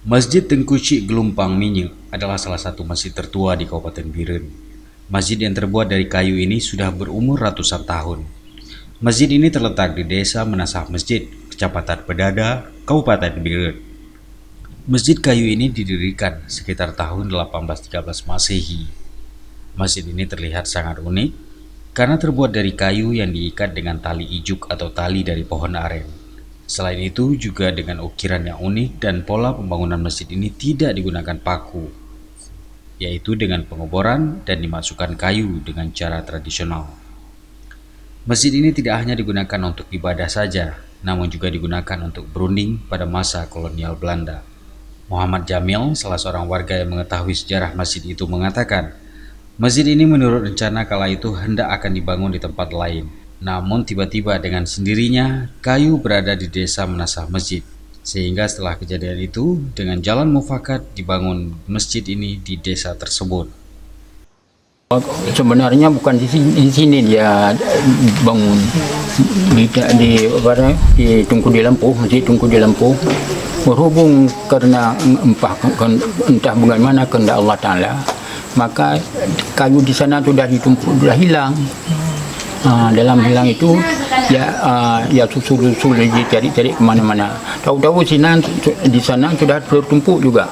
Masjid Tengku Syek Gelumpang Minyak adalah salah satu masjid tertua di Kabupaten Biren. Masjid yang terbuat dari kayu ini sudah berumur ratusan tahun. Masjid ini terletak di Desa Menasah Masjid, Kecamatan Pedada, Kabupaten Biren. Masjid kayu ini didirikan sekitar tahun 1813 Masehi. Masjid ini terlihat sangat unik karena terbuat dari kayu yang diikat dengan tali ijuk atau tali dari pohon aren. Selain itu juga dengan ukiran yang unik dan pola pembangunan masjid ini tidak digunakan paku, yaitu dengan pengoboran dan dimasukkan kayu dengan cara tradisional. Masjid ini tidak hanya digunakan untuk ibadah saja, namun juga digunakan untuk berunding pada masa kolonial Belanda. Muhammad Jamil, salah seorang warga yang mengetahui sejarah masjid itu, mengatakan, masjid ini menurut rencana kala itu hendak akan dibangun di tempat lain. Namun tiba-tiba dengan sendirinya kayu berada di Desa Menasah Masjid. Sehingga setelah kejadian itu, dengan jalan mufakat dibangun masjid ini di desa tersebut. Sebenarnya bukan di sini dia bangun di Tunku di Lampu, Masjid Tunku di Lampu. Berhubung karena entah bagaimana kehendak Allah Ta'ala, maka kayu di sana sudah ditumpuk, sudah hilang. Dalam hilang itu ya susul dicari-cari kemana-mana. Tahu-tahu di sana sudah tertumpuk juga.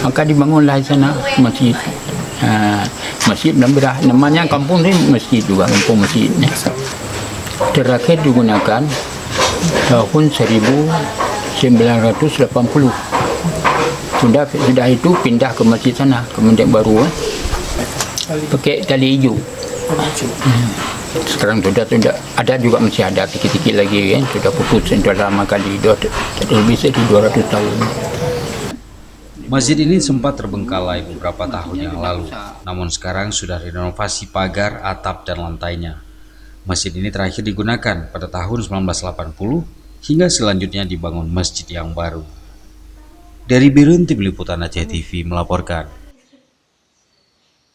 Maka dibangunlah di sana masjid. Masjid namanya kampung ini masjid juga, kampung masjidnya. Terakhir digunakan tahun 1980. Sudah itu pindah ke masjid sana, ke masjid baru, pakai tali hijau. Sekarang sudah ada juga, masih ada sedikit lagi kan, sudah putus, sudah lama kali, lebih dari 200 tahun. Masjid ini sempat terbengkalai beberapa tahun yang lalu, namun sekarang sudah renovasi pagar, atap, dan lantainya. Masjid ini terakhir digunakan pada tahun 1980 hingga selanjutnya dibangun masjid yang baru. Dari Biren, Tim Liputan Aceh TV melaporkan.